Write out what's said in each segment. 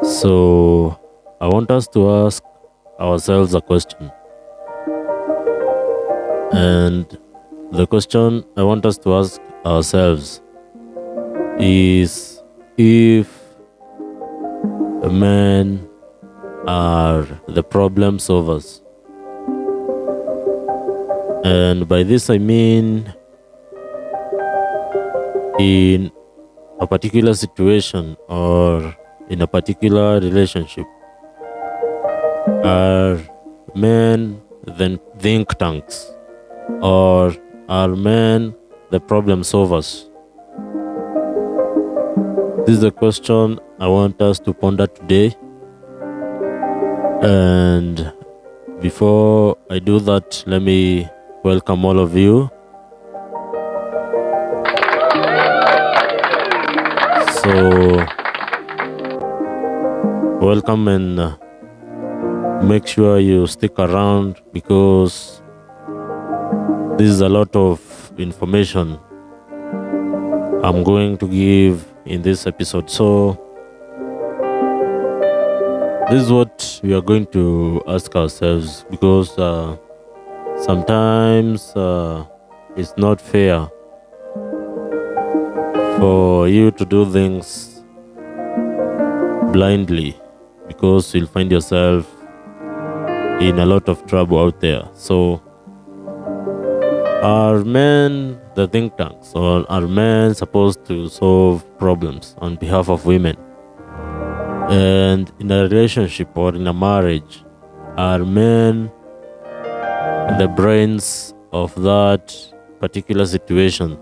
So, I want us to ask ourselves a question. And the question I want us to ask ourselves is if men are the problem solvers. And by this I mean in a particular situation or in a particular relationship, are men the think tanks or are men the problem solvers? This is the question I want us to ponder today. And before I do that, let me welcome all of you. So, welcome and make sure you stick around because this is a lot of information I'm going to give in this episode. So, this is what we are going to ask ourselves because sometimes it's not fair for you to do things blindly because you'll find yourself in a lot of trouble out there. So, are men the think tanks or are men supposed to solve problems on behalf of women? And in a relationship or in a marriage, are men the brains of that particular situation?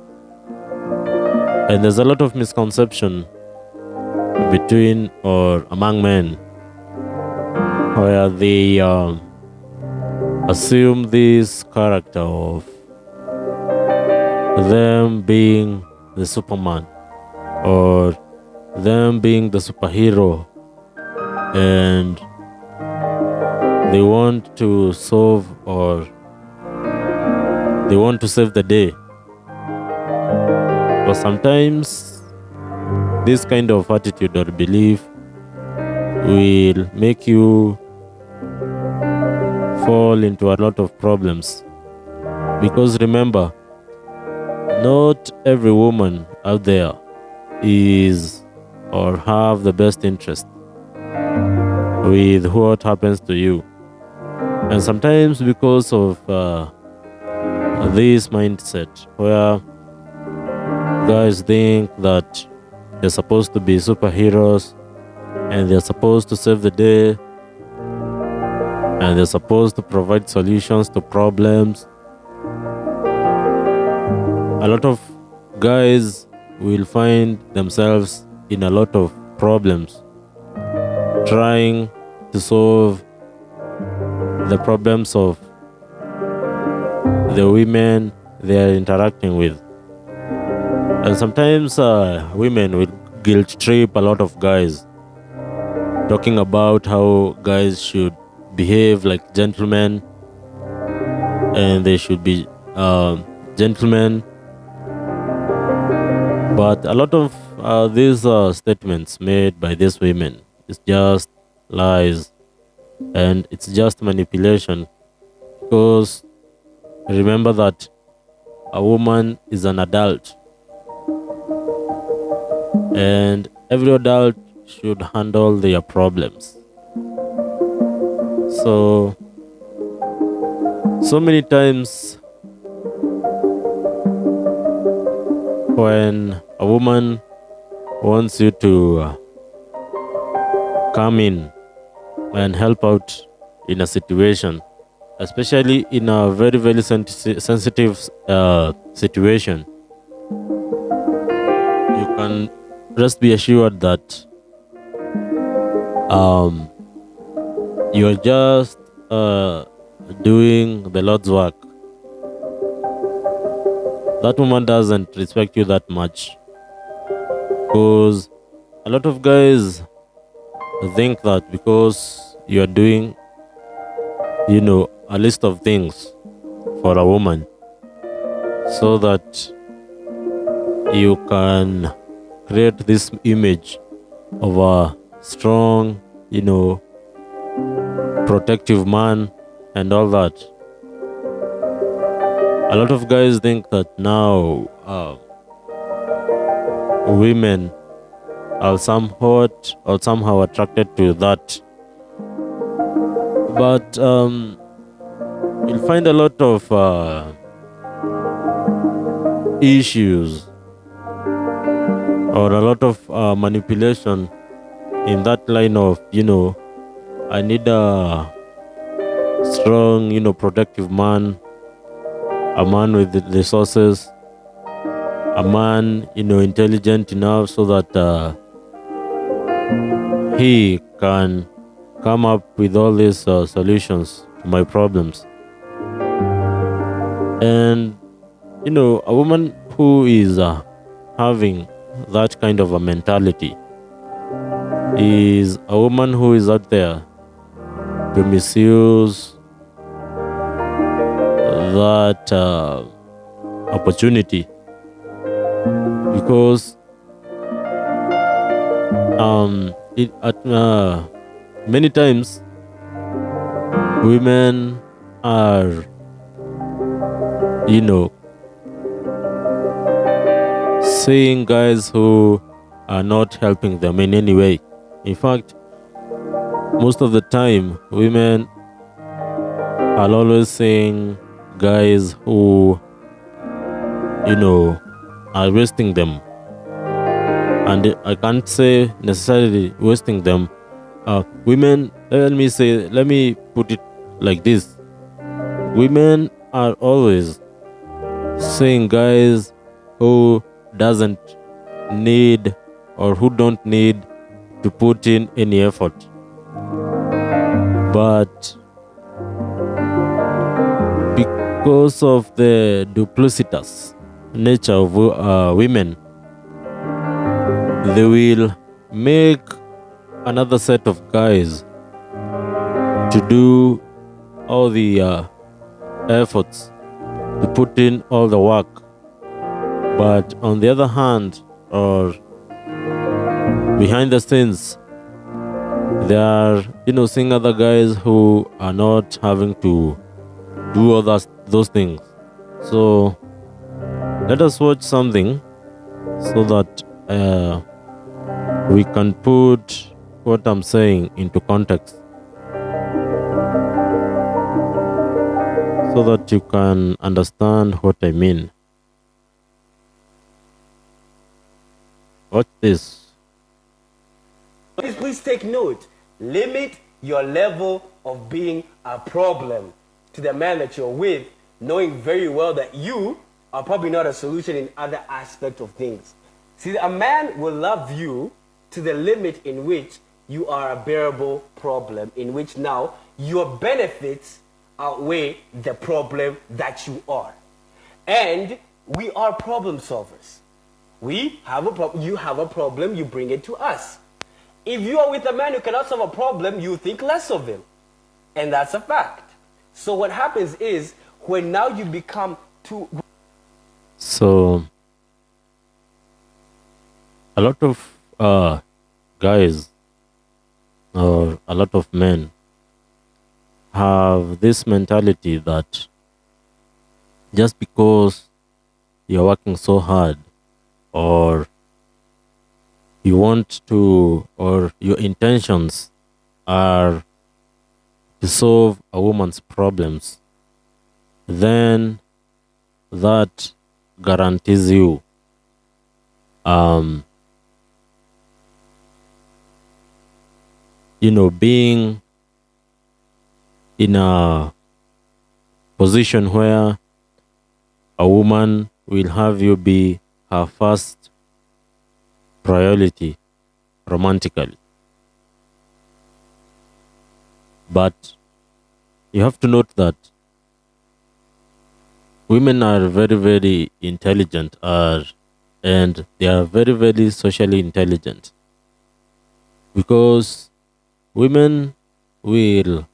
And there's a lot of misconception between or among men where they assume this character of them being the Superman or them being the superhero, and they want to solve or they want to save the day. But sometimes this kind of attitude or belief will make you fall into a lot of problems. Because remember, not every woman out there is or have the best interest with what happens to you. And sometimes because of this mindset where guys think that they're supposed to be superheroes and they're supposed to save the day and they're supposed to provide solutions to problems, a lot of guys will find themselves in a lot of problems trying to solve the problems of the women they are interacting with. And sometimes women will guilt trip a lot of guys, talking about how guys should behave like gentlemen and they should be gentlemen. But a lot of these statements made by these women is just lies and it's just manipulation, because remember that a woman is an adult and every adult should handle their problems. So many times when a woman wants you to come in and help out in a situation, especially in a very, very sensitive situation, you can just be assured that you're just doing the Lord's work. That woman doesn't respect you that much, because a lot of guys think that because you're doing, a list of things for a woman so that you can create this image of a strong, protective man and all that. A lot of guys think that now women are somehow attracted to that, but you'll find a lot of issues or a lot of manipulation in that line of, I need a strong, protective man, a man with the resources, a man, intelligent enough so that he can come up with all these solutions to my problems. And, a woman who is having that kind of a mentality is a woman who is out there to misuse that opportunity, because many times women are, seeing guys who are not helping them in any way. In fact, most of the time, women are always seeing guys who, are wasting them. And I can't say necessarily wasting them. Women, let me put it like this. Women are always seeing guys who doesn't need or who don't need to put in any effort. But because of the duplicitous nature of women, they will make another set of guys to do all the efforts, to put in all the work. But on the other hand, or behind the scenes, they are, seeing other guys who are not having to do all those things. So let us watch something so that we can put what I'm saying into context, so that you can understand what I mean. Watch this. Please take note. Limit your level of being a problem to the man that you're with, knowing very well that you are probably not a solution in other aspects of things. See, a man will love you to the limit in which you are a bearable problem, in which now your benefits outweigh the problem that you are. And we are problem solvers. We have a problem, you have a problem, you bring it to us. If you are with a man who cannot solve a problem, you think less of him. And that's a fact. So what happens is, when now you become too... So, a lot of guys or a lot of men have this mentality that just because you're working so hard, or you want to, or your intentions are to solve a woman's problems, then that guarantees you being in a position where a woman will have you be her first priority romantically. But you have to note that women are very, very intelligent, and they are very, very socially intelligent, because women will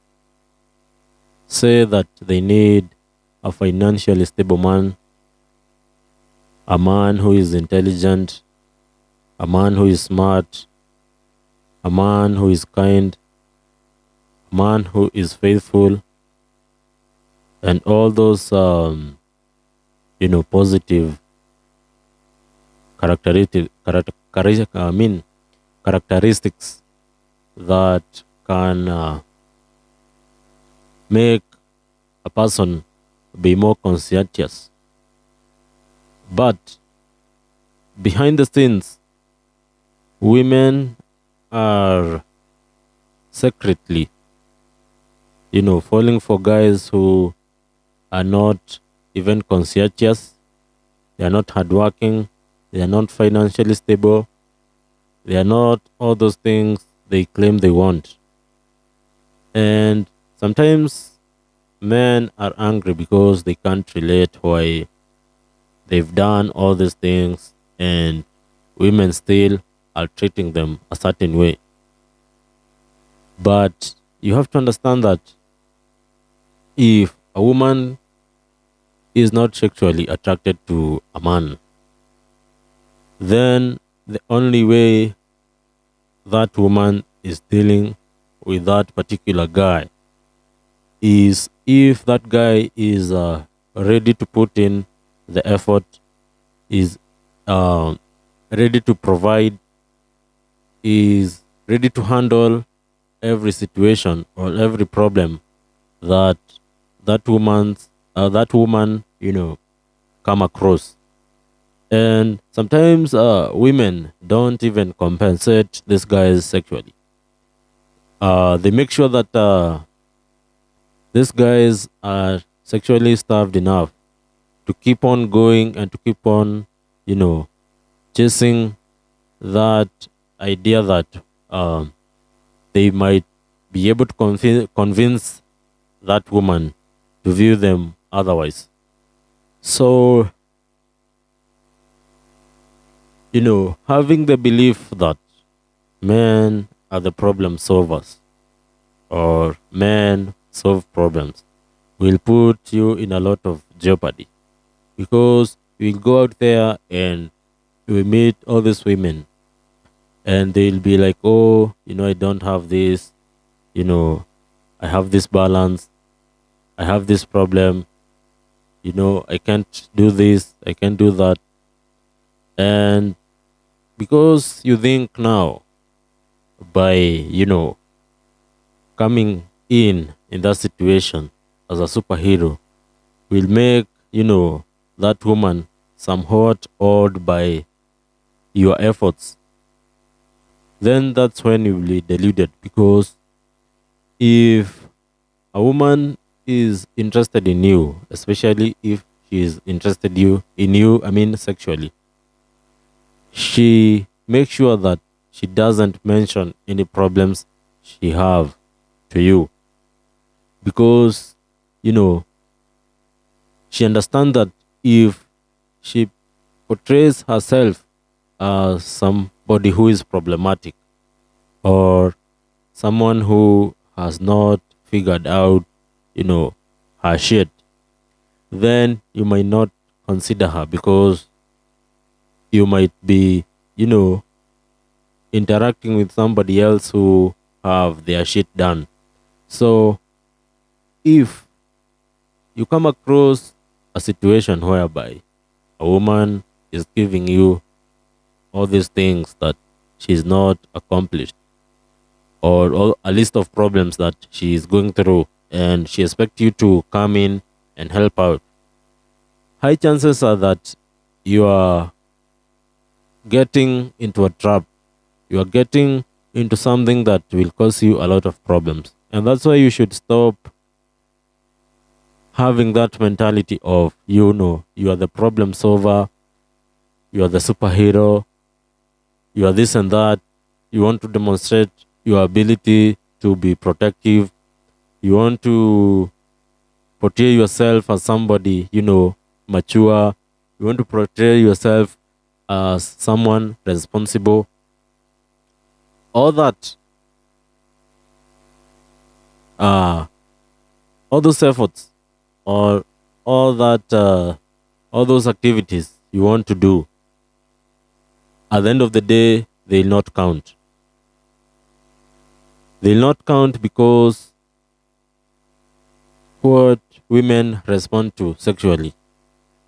say that they need a financially stable man, a man who is intelligent, a man who is smart, a man who is kind, a man who is faithful, and all those positive characteristics that can make a person be more conscientious. But behind the scenes, women are secretly, falling for guys who are not even conscientious, they are not hardworking, they are not financially stable, they are not all those things they claim they want. And sometimes men are angry because they can't relate why they've done all these things and women still are treating them a certain way. But you have to understand that if a woman is not sexually attracted to a man, then the only way that woman is dealing with that particular guy is if that guy is ready to put in the effort, is ready to provide, is ready to handle every situation or every problem that that woman come across. And sometimes women don't even compensate these guys sexually. They make sure that these guys are sexually starved enough to keep on going and to keep on chasing that idea that they might be able to convince that woman to view them otherwise. So, having the belief that men are the problem solvers or men solve problems will put you in a lot of jeopardy, because you'll go out there and you will meet all these women and they'll be like, oh, I don't have this, I have this balance, I have this problem, I can't do this, I can't do that. And because you think now by, coming in that situation as a superhero will make, that woman somewhat awed by your efforts, then that's when you will be deluded. Because if a woman is interested in you, especially if she is interested in you, I mean sexually, she makes sure that she doesn't mention any problems she have to you, because she understands that if she portrays herself as somebody who is problematic or someone who has not figured out her shit, then you might not consider her, because you might be interacting with somebody else who have their shit done. So if you come across a situation whereby a woman is giving you all these things that she's not accomplished, or a list of problems that she is going through, and she expects you to come in and help out, high chances are that you are getting into a trap. You are getting into something that will cause you a lot of problems. And that's why you should stop having that mentality of, you are the problem solver, you are the superhero, you are this and that. You want to demonstrate your ability to be protective. You want to portray yourself as somebody, mature. You want to portray yourself as someone responsible. All that, all those efforts, or all those activities you want to do, at the end of the day, they'll not count. They'll not count because what women respond to sexually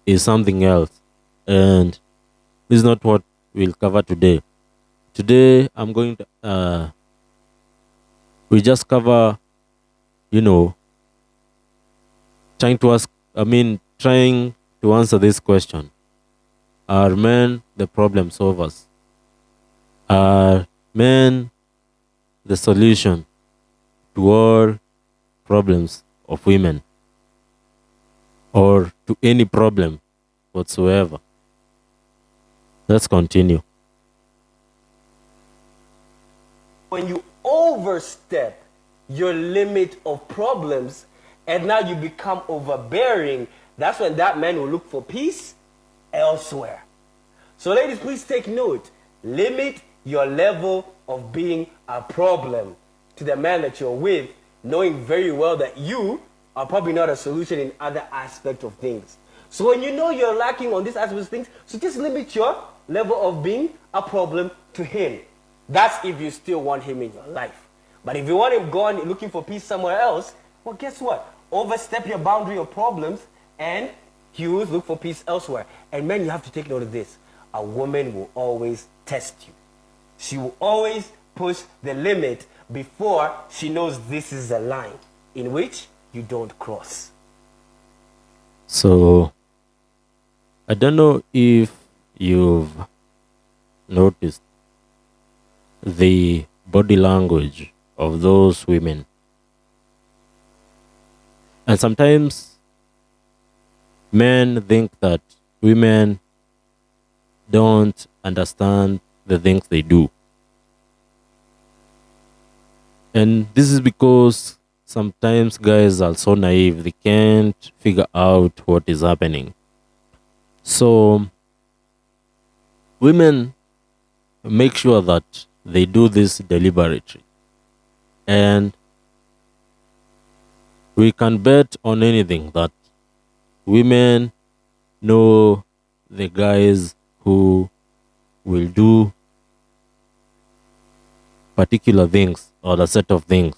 is something else. And this is not what we'll cover today. Today, I'm going to, we just cover, you know, trying to answer this question. Are men the problem solvers? Are men the solution to all problems of women or to any problem whatsoever? Let's continue. When you overstep your limit of problems and now you become overbearing, that's when that man will look for peace elsewhere. So ladies, please take note. Limit your level of being a problem to the man that you're with, knowing very well that you are probably not a solution in other aspects of things. So when you know you're lacking on this aspect of things, so just limit your level of being a problem to him. That's if you still want him in your life. But if you want him gone looking for peace somewhere else, well, guess what? Overstep your boundary of problems and you look for peace elsewhere. And men, you have to take note of this. A woman will always test you. She will always push the limit before she knows this is a line in which you don't cross. So, I don't know if you've noticed the body language of those women. And sometimes men think that women don't understand the things they do. And this is because sometimes guys are so naive, they can't figure out what is happening. So, women make sure that they do this deliberately. And we can bet on anything that women know the guys who will do particular things or a set of things.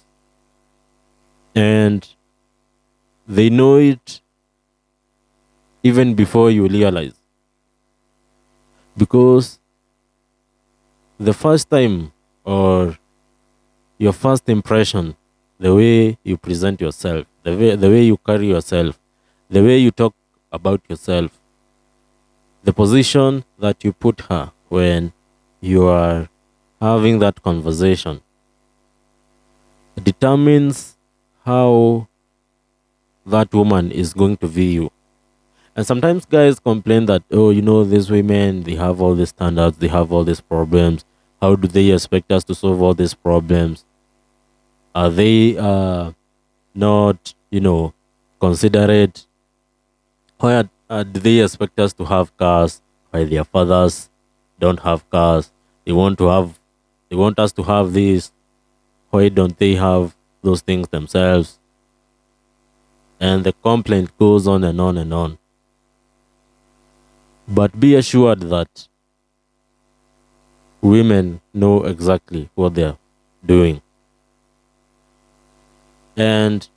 And they know it even before you realize. Because the first time or your first impression, the way you present yourself, the way you carry yourself, the way you talk about yourself, the position that you put her when you are having that conversation determines how that woman is going to view you. And sometimes guys complain that, oh, these women, they have all these standards, they have all these problems. How do they expect us to solve all these problems? Are they not, considerate? Why do they expect us to have cars while their fathers don't have cars? They want us to have this. Why don't they have those things themselves? And the complaint goes on and on and on. But be assured that women know exactly what they're doing. And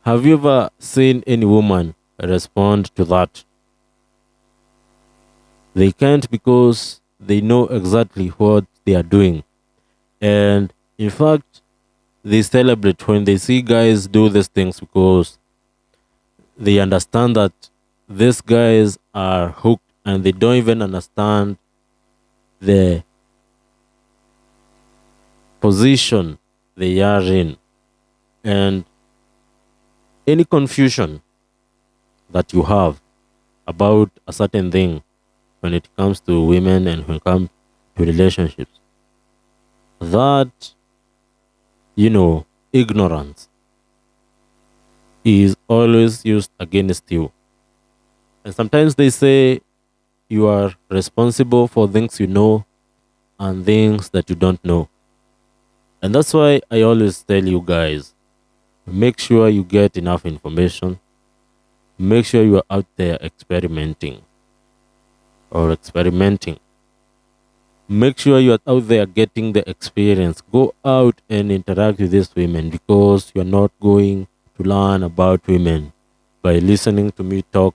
have you ever seen any woman respond to that? They can't because they know exactly what they are doing. And in fact, they celebrate when they see guys do these things because they understand that these guys are hooked and they don't even understand the position they are in. And any confusion that you have about a certain thing when it comes to women and when it comes to relationships, that, ignorance is always used against you. And sometimes they say you are responsible for things you know and things that you don't know. And that's why I always tell you guys, make sure you get enough information. Make sure you are out there experimenting. Make sure you are out there getting the experience. Go out and interact with these women, because you're not going to learn about women by listening to me talk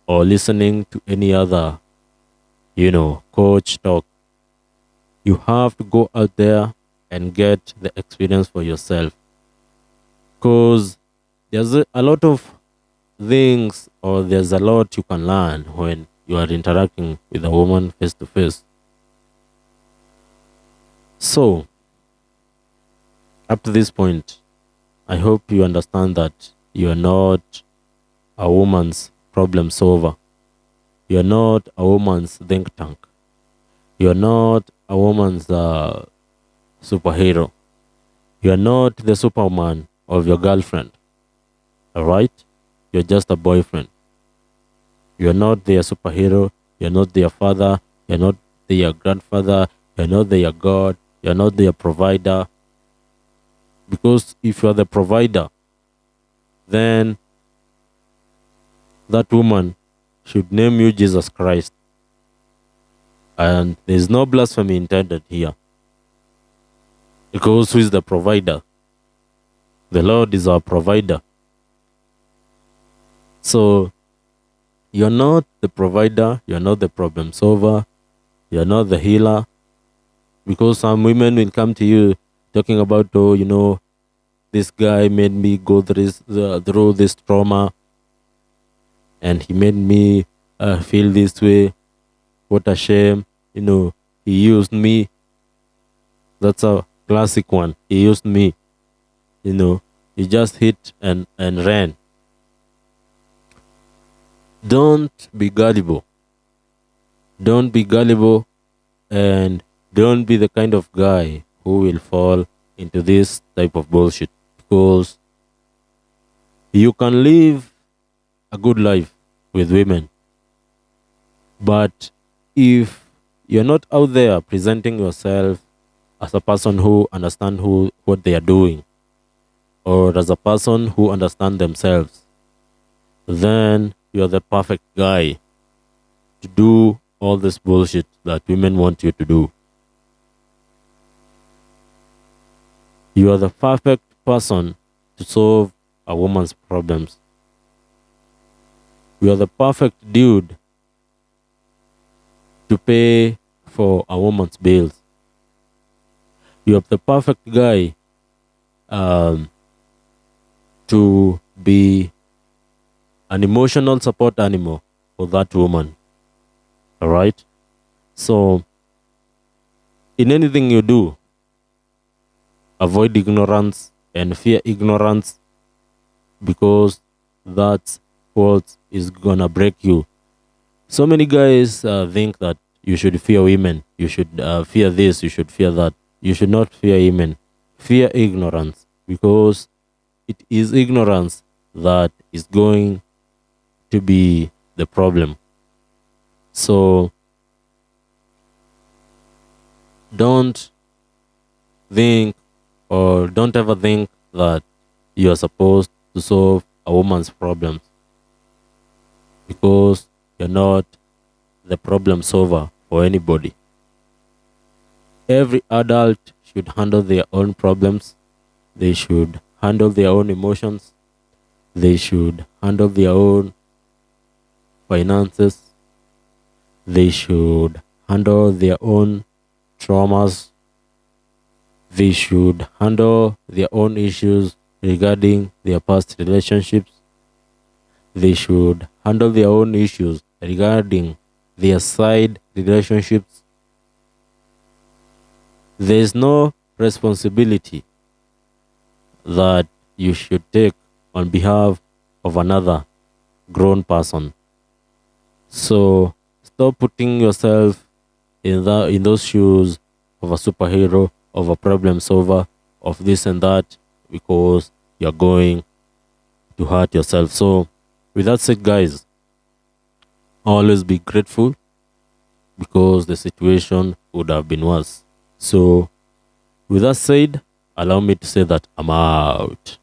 or listening to any other, coach talk. You have to go out there and get the experience for yourself, because there's a lot of things, or there's a lot you can learn when you are interacting with a woman face to face. So, up to this point, I hope you understand that you are not a woman's problem solver. You are not a woman's think tank. You are not a woman's superhero. You are not the Superman of your girlfriend. All right? You're just a boyfriend. You're not their superhero. You're not their father. You're not their grandfather. You're not their God. You're not their provider. Because if you're the provider, then that woman should name you Jesus Christ. And there's no blasphemy intended here. Because who is the provider? The Lord is our provider. So, you're not the provider, you're not the problem solver, you're not the healer. Because some women will come to you talking about, this guy made me go through this trauma, and he made me feel this way. What a shame. He used me. That's a classic one. He used me. He just hit and ran. Don't be gullible. Don't be gullible, and don't be the kind of guy who will fall into this type of bullshit, because you can live a good life with women, but if you're not out there presenting yourself as a person who understands what they are doing, or as a person who understands themselves, then you're the perfect guy to do all this bullshit that women want you to do. You are the perfect person to solve a woman's problems. You are the perfect dude to pay for a woman's bills. You are the perfect guy to be an emotional support animal for that woman. All right? So, in anything you do, avoid ignorance and fear ignorance, because that's what is gonna break you. So many guys think that you should fear women, you should fear this, you should fear that. You should not fear women. Fear ignorance, because it is ignorance that is going to be the problem. So don't think, or don't ever think that you are supposed to solve a woman's problems, because you're not the problem solver for anybody. Every adult should handle their own problems. They should handle their own emotions. They should handle their own finances. They should handle their own traumas. They should handle their own issues regarding their past relationships. They should handle their own issues regarding their side relationships. There is no responsibility that you should take on behalf of another grown person. So stop putting yourself in those shoes of a superhero, of a problem solver, of this and that, because you're going to hurt yourself. So with that said, guys, always be grateful, because the situation would have been worse. So with that said, allow me to say that I'm out.